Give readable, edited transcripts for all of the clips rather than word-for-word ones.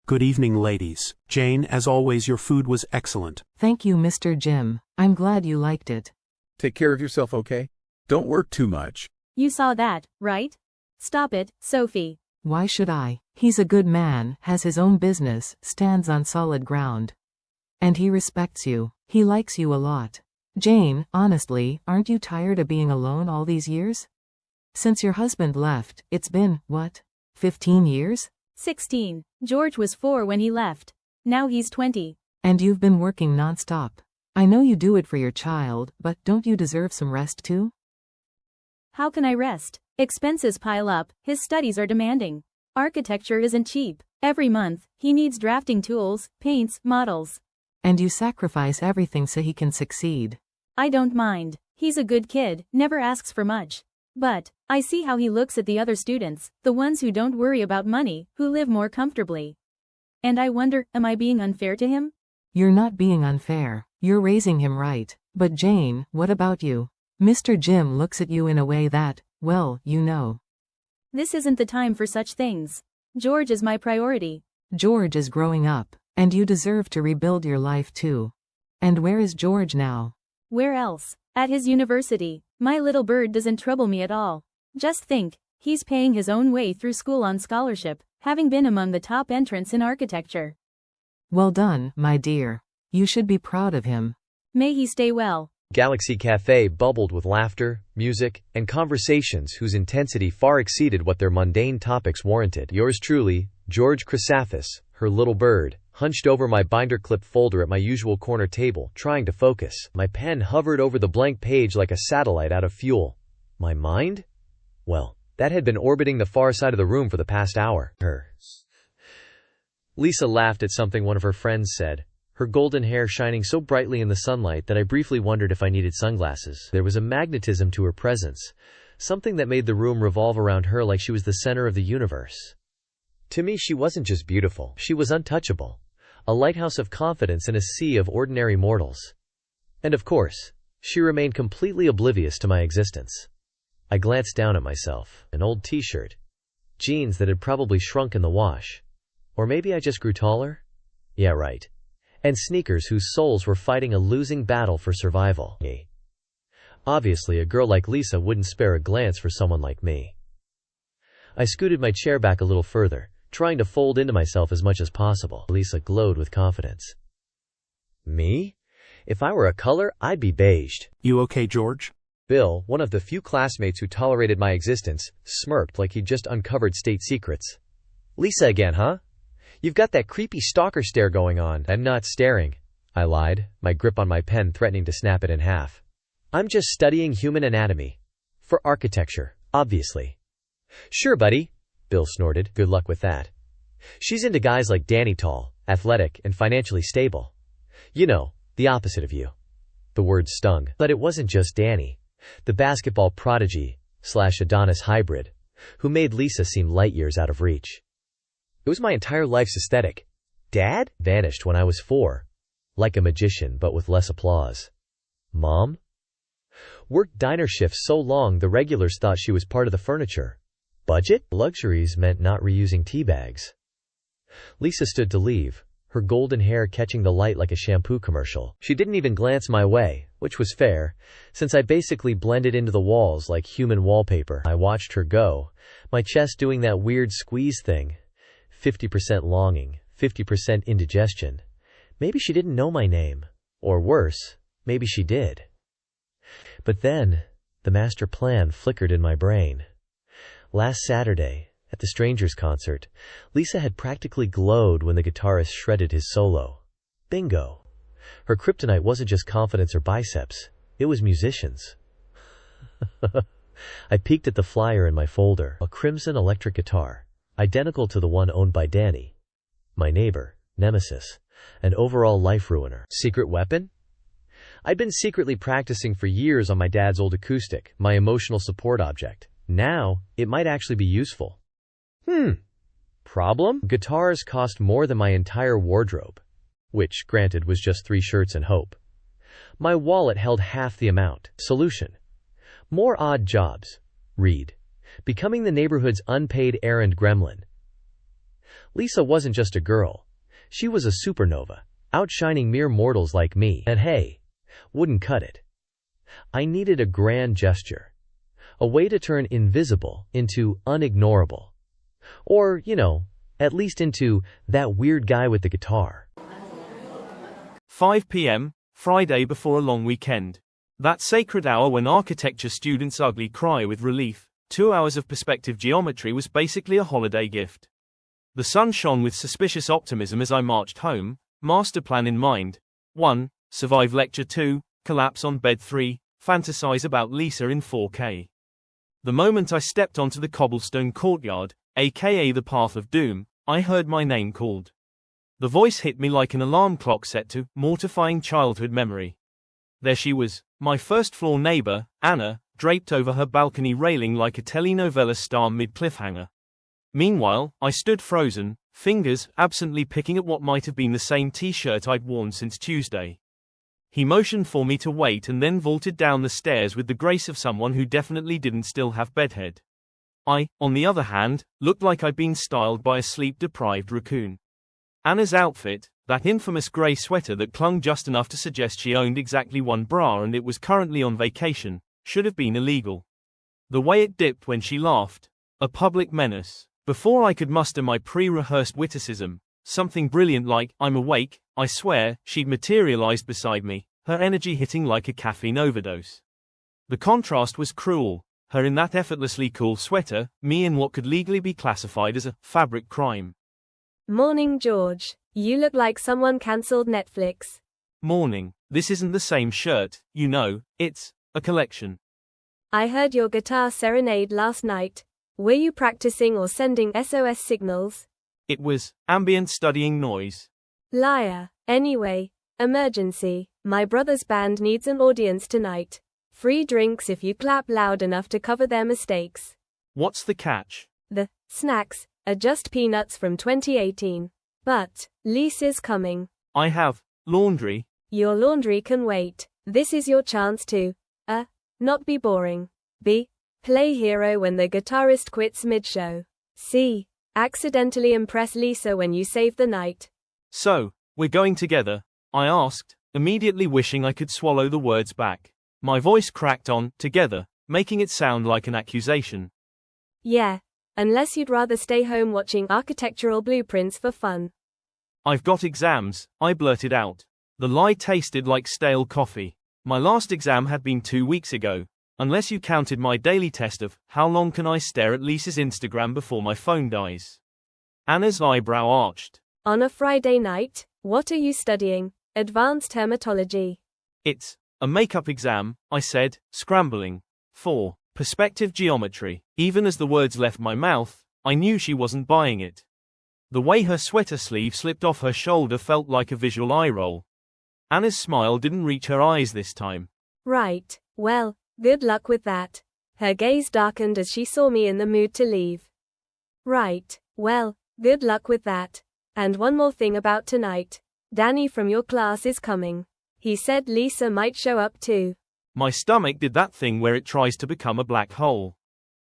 Good evening, ladies. Jane, as always, your food was excellent. Thank you, Mr. Jim. I'm glad you liked it. Take care of yourself, okay? Don't work too much. You saw that, right? Stop it, Sophie. Why should I? He's a good man, has his own business, stands on solid ground. And he respects you. He likes you a lot. Jane, honestly, aren't you tired of being alone all these years? Since your husband left, it's been, what, 15 years? 16. George was 4 when he left. Now he's 20. And you've been working nonstop. I know you do it for your child, but don't you deserve some rest too? How can I rest? Expenses pile up, his studies are demanding. Architecture isn't cheap. Every month, he needs drafting tools, paints, models. And you sacrifice everything so he can succeed. I don't mind. He's a good kid, never asks for much. But I see how he looks at the other students, the ones who don't worry about money, who live more comfortably. And I wonder, am I being unfair to him? You're not being unfair. You're raising him right. But Jane, what about you? Mr. Jim looks at you in a way that, well, you know. This isn't the time for such things. George is my priority. George is growing up, and you deserve to rebuild your life too. And where is George now? Where else? At his university. My little bird doesn't trouble me at all. Just think, he's paying his own way through school on scholarship, having been among the top entrants in architecture. Well done, my dear. You should be proud of him. May he stay well. Galaxy Cafe bubbled with laughter, music, and conversations whose intensity far exceeded what their mundane topics warranted. Yours truly, George Chrysaphis, her little bird, hunched over my binder clip folder at my usual corner table, trying to focus. My pen hovered over the blank page like a satellite out of fuel. My mind? Well, that had been orbiting the far side of the room for the past hour. Lisa laughed at something one of her friends said, her golden hair shining so brightly in the sunlight that I briefly wondered if I needed sunglasses. There was a magnetism to her presence, something that made the room revolve around her like she was the center of the universe. To me, she wasn't just beautiful, she was untouchable. A lighthouse of confidence in a sea of ordinary mortals. And of course, she remained completely oblivious to my existence. I glanced down at myself, an old t-shirt, jeans that had probably shrunk in the wash. Or maybe I just grew taller? Yeah, right. And sneakers whose soles were fighting a losing battle for survival. Obviously, a girl like Lisa wouldn't spare a glance for someone like me. I scooted my chair back a little further, trying to fold into myself as much as possible. Lisa glowed with confidence. Me? If I were a color, I'd be beiged. You okay, George? Bill, one of the few classmates who tolerated my existence, smirked like he'd just uncovered state secrets. Lisa again, huh? You've got that creepy stalker stare going on. I'm not staring, I lied, my grip on my pen threatening to snap it in half. I'm just studying human anatomy. For architecture, obviously. Sure, buddy, Bill snorted. Good luck with that. She's into guys like Danny, tall, athletic, and financially stable. You know, the opposite of you. The word stung. But it wasn't just Danny, the basketball prodigy / Adonis hybrid, who made Lisa seem light years out of reach. It was my entire life's aesthetic. Dad? Vanished when I was 4. Like a magician, but with less applause. Mom? Worked diner shifts so long the regulars thought she was part of the furniture. Budget? Luxuries meant not reusing tea bags. Lisa stood to leave, her golden hair catching the light like a shampoo commercial. She didn't even glance my way, which was fair, since I basically blended into the walls like human wallpaper. I watched her go, my chest doing that weird squeeze thing. 50% longing, 50% indigestion. Maybe she didn't know my name. Or worse, maybe she did. But then, the master plan flickered in my brain. Last Saturday, at the Strangers concert, Lisa had practically glowed when the guitarist shredded his solo. Bingo. Her kryptonite wasn't just confidence or biceps, it was musicians. I peeked at the flyer in my folder, a crimson electric guitar, identical to the one owned by Danny, my neighbor, nemesis, an overall life ruiner. Secret weapon? I'd been secretly practicing for years on my dad's old acoustic, my emotional support object. Now, it might actually be useful. Problem? Guitars cost more than my entire wardrobe, which, granted, was just 3 shirts and hope. My wallet held half the amount. Solution: more odd jobs. Read: becoming the neighborhood's unpaid errand gremlin. Lisa wasn't just a girl. She was a supernova, outshining mere mortals like me, and hey, wouldn't cut it. I needed a grand gesture. A way to turn invisible into unignorable. Or, at least into that weird guy with the guitar. 5 p.m., Friday before a long weekend. That sacred hour when architecture students ugly cry with relief. 2 hours of perspective geometry was basically a holiday gift. The sun shone with suspicious optimism as I marched home, master plan in mind. 1. Survive lecture 2, collapse on bed 3, fantasize about Lisa in 4K. The moment I stepped onto the cobblestone courtyard, aka the path of doom, I heard my name called. The voice hit me like an alarm clock set to mortifying childhood memory. There she was, my first-floor neighbor, Anna, draped over her balcony railing like a telenovela star mid-cliffhanger. Meanwhile, I stood frozen, fingers absently picking at what might have been the same t-shirt I'd worn since Tuesday. He motioned for me to wait and then vaulted down the stairs with the grace of someone who definitely didn't still have bedhead. I, on the other hand, looked like I'd been styled by a sleep-deprived raccoon. Anna's outfit, that infamous grey sweater that clung just enough to suggest she owned exactly one bra and it was currently on vacation, should have been illegal. The way it dipped when she laughed, a public menace. Before I could muster my pre-rehearsed witticism, something brilliant like, "I'm awake, I swear," she'd materialized beside me, her energy hitting like a caffeine overdose. The contrast was cruel, her in that effortlessly cool sweater, me in what could legally be classified as a fabric crime. Morning, George. You look like someone cancelled Netflix. Morning. This isn't the same shirt, it's a collection. I heard your guitar serenade last night. Were you practicing or sending SOS signals? It was ambient studying noise. Liar. Anyway, emergency. My brother's band needs an audience tonight. Free drinks if you clap loud enough to cover their mistakes. What's the catch? The snacks are just peanuts from 2018. But Lisa's coming. I have laundry. Your laundry can wait. This is your chance to not be boring. B. Play hero when the guitarist quits mid-show. C. Accidentally impress Lisa when you save the night. So, we're going together? I asked, immediately wishing I could swallow the words back. My voice cracked on together, making it sound like an accusation. Yeah, unless you'd rather stay home watching architectural blueprints for fun. I've got exams, I blurted out. The lie tasted like stale coffee. My last exam had been 2 weeks ago, unless you counted my daily test of how long can I stare at Lisa's Instagram before my phone dies. Anna's eyebrow arched. On a Friday night, what are you studying? Advanced hermatology. It's a makeup exam, I said, scrambling. 4. Perspective geometry. Even as the words left my mouth, I knew she wasn't buying it. The way her sweater sleeve slipped off her shoulder felt like a visual eye roll. Anna's smile didn't reach her eyes this time. Right, well, good luck with that. Her gaze darkened as she saw me in the mood to leave. Right, well, good luck with that. And one more thing about tonight. Danny from your class is coming. He said Lisa might show up too. My stomach did that thing where it tries to become a black hole.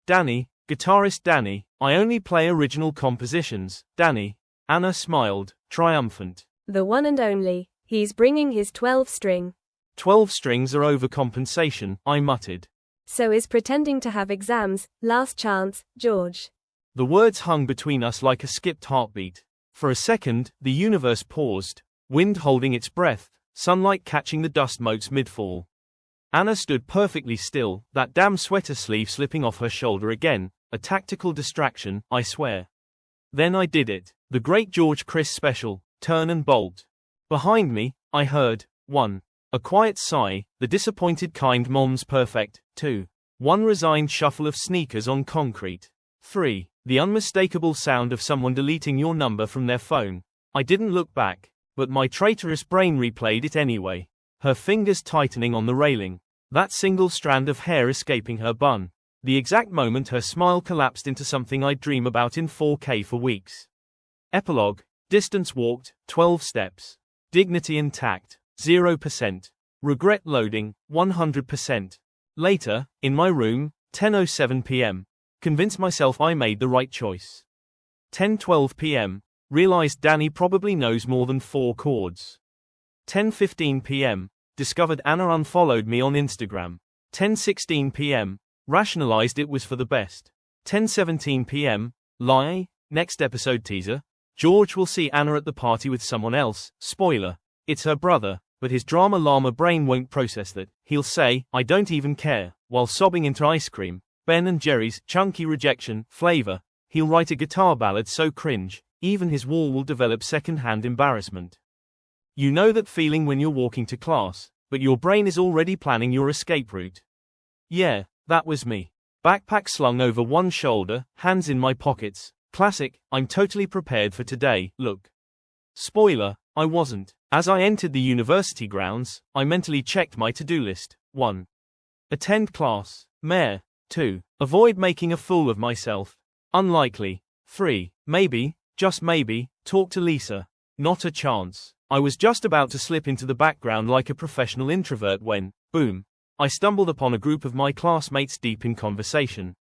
Danny, guitarist Danny, I only play original compositions, Danny. Anna smiled, triumphant. The one and only. He's bringing his 12-string. 12 strings are overcompensation, I muttered. So is pretending to have exams, last chance, George. The words hung between us like a skipped heartbeat. For a second, the universe paused, wind holding its breath, sunlight catching the dust motes mid-fall. Anna stood perfectly still, that damn sweater sleeve slipping off her shoulder again, a tactical distraction, I swear. Then I did it, the great George Chris special, turn and bolt. Behind me, I heard, 1. A quiet sigh, the disappointed kind mom's perfect, 2. One resigned shuffle of sneakers on concrete. 3. The unmistakable sound of someone deleting your number from their phone. I didn't look back, but my traitorous brain replayed it anyway. Her fingers tightening on the railing. That single strand of hair escaping her bun. The exact moment her smile collapsed into something I'd dream about in 4K for weeks. Epilogue. Distance walked, 12 steps. Dignity intact, 0%. Regret loading, 100%. Later, in my room, 10:07 p.m. Convinced myself I made the right choice. 10:12 p.m. Realized Danny probably knows more than 4 chords. 10:15 p.m. Discovered Anna unfollowed me on Instagram. 10:16 p.m. Rationalized it was for the best. 10:17 p.m. Lie, next episode teaser. George will see Anna at the party with someone else. Spoiler. It's her brother, but his drama llama brain won't process that. He'll say, "I don't even care," while sobbing into ice cream. Ben and Jerry's chunky rejection flavor. He'll write a guitar ballad so cringe, even his wall will develop second-hand embarrassment. You know that feeling when you're walking to class, but your brain is already planning your escape route. Yeah, that was me. Backpack slung over one shoulder, hands in my pockets. Classic, I'm totally prepared for today, look. Spoiler, I wasn't. As I entered the university grounds, I mentally checked my to-do list. 1. Attend class. Mayor. 2. Avoid making a fool of myself. Unlikely. 3. Maybe, just maybe, talk to Lisa. Not a chance. I was just about to slip into the background like a professional introvert when, boom, I stumbled upon a group of my classmates deep in conversation.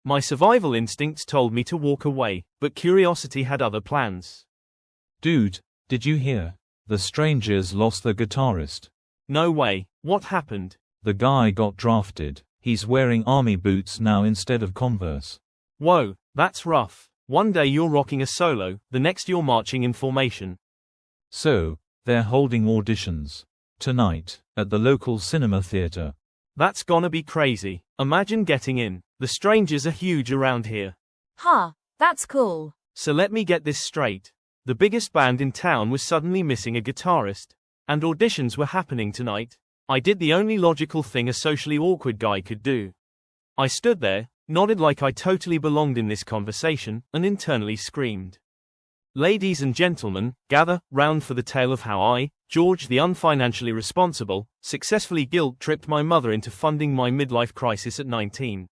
My survival instincts told me to walk away, but curiosity had other plans. Dude, did you hear? The Strangers lost the guitarist. No way, what happened? The guy got drafted. He's wearing army boots now instead of Converse. Whoa, that's rough. One day you're rocking a solo, the next you're marching in formation. So, they're holding auditions. Tonight, at the local cinema theater. That's gonna be crazy. Imagine getting in. The Strangers are huge around here. Huh, that's cool. So let me get this straight. The biggest band in town was suddenly missing a guitarist. And auditions were happening tonight. I did the only logical thing a socially awkward guy could do. I stood there, nodded like I totally belonged in this conversation, and internally screamed. Ladies and gentlemen, gather round for the tale of how I, George the unfinancially responsible, successfully guilt-tripped my mother into funding my midlife crisis at 19.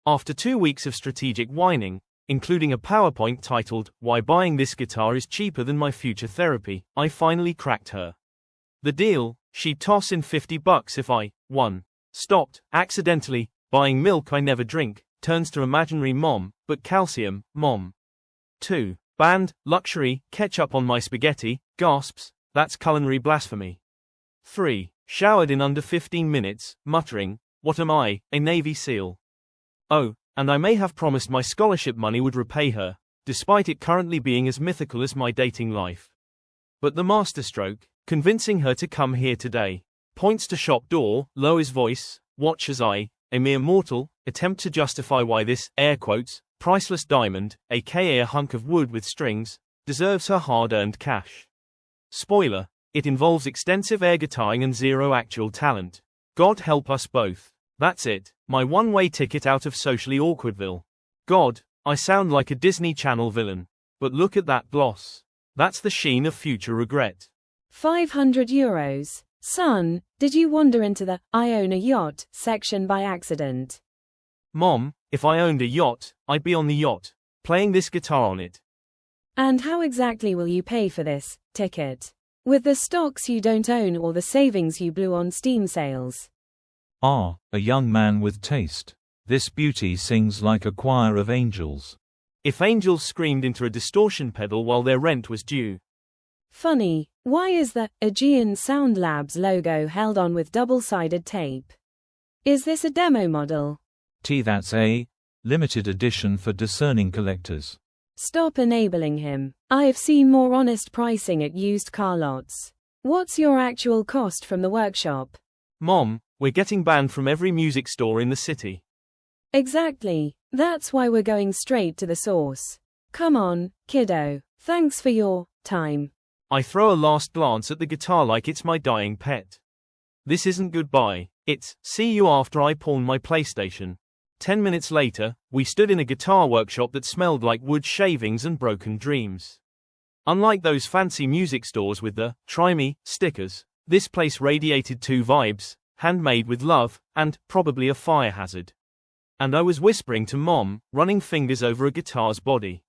After 2 weeks of strategic whining, including a PowerPoint titled, "Why Buying This Guitar is Cheaper Than My Future Therapy," I finally cracked her. The deal, she'd toss in $50 if I, 1. Stopped, accidentally, buying milk I never drink, turns to imaginary mom, but calcium, mom. 2. Banned, luxury, ketchup on my spaghetti, gasps, that's culinary blasphemy. 3. Showered in under 15 minutes, muttering, what am I, a Navy SEAL? Oh, and I may have promised my scholarship money would repay her, despite it currently being as mythical as my dating life. But the masterstroke, convincing her to come here today, points to shop door, lowers voice, watch as I, a mere mortal, attempt to justify why this, air quotes, priceless diamond, aka a hunk of wood with strings, deserves her hard-earned cash. Spoiler, it involves extensive air guitaring and zero actual talent. God help us both. That's it, my one-way ticket out of socially awkwardville. God, I sound like a Disney Channel villain. But look at that gloss. That's the sheen of future regret. 500 euros. Son, did you wander into the "I own a yacht" section by accident? Mom, if I owned a yacht, I'd be on the yacht, playing this guitar on it. And how exactly will you pay for this ticket? With the stocks you don't own or the savings you blew on Steam sales? Ah, a young man with taste. This beauty sings like a choir of angels. If angels screamed into a distortion pedal while their rent was due. Funny, why is the Aegean Sound Labs logo held on with double-sided tape? Is this a demo model? That's a limited edition for discerning collectors. Stop enabling him. I have seen more honest pricing at used car lots. What's your actual cost from the workshop? Mom, we're getting banned from every music store in the city. Exactly. That's why we're going straight to the source. Come on, kiddo. Thanks for your time. I throw a last glance at the guitar like it's my dying pet. This isn't goodbye, it's, see you after I pawn my PlayStation. 10 minutes later, we stood in a guitar workshop that smelled like wood shavings and broken dreams. Unlike those fancy music stores with the "Try Me" stickers, this place radiated 2 vibes, handmade with love, and probably a fire hazard. And I was whispering to Mom, running fingers over a guitar's body.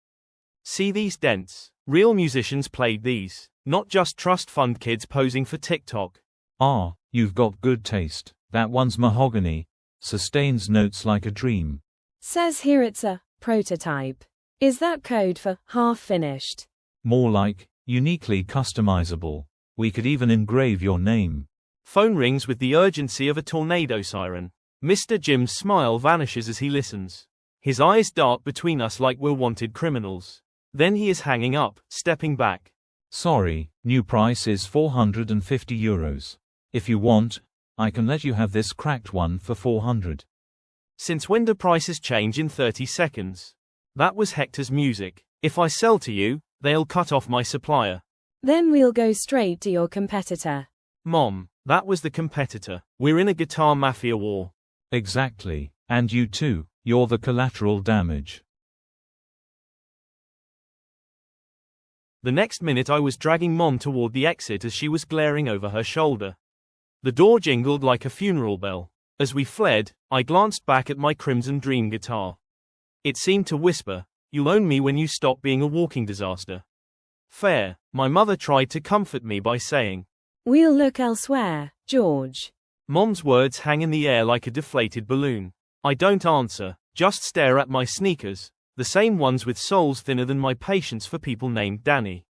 See these dents? Real musicians played these, not just trust fund kids posing for TikTok. Ah, you've got good taste. That one's mahogany. Sustains notes like a dream. Says here it's a prototype. Is that code for half finished? More like, uniquely customizable. We could even engrave your name. Phone rings with the urgency of a tornado siren. Mr. Jim's smile vanishes as he listens. His eyes dart between us like we're wanted criminals. Then he is hanging up, stepping back. Sorry, new price is €450. If you want, I can let you have this cracked one for 400. Since when do prices change in 30 seconds? That was Hector's music. If I sell to you, they'll cut off my supplier. Then we'll go straight to your competitor. Mom, that was the competitor. We're in a guitar mafia war. Exactly. And you too, you're the collateral damage. The next minute I was dragging Mom toward the exit as she was glaring over her shoulder. The door jingled like a funeral bell. As we fled, I glanced back at my Crimson Dream guitar. It seemed to whisper, "You'll own me when you stop being a walking disaster." Fair. My mother tried to comfort me by saying, "We'll look elsewhere, George." Mom's words hang in the air like a deflated balloon. I don't answer, just stare at my sneakers, the same ones with soles thinner than my patience for people named Danny.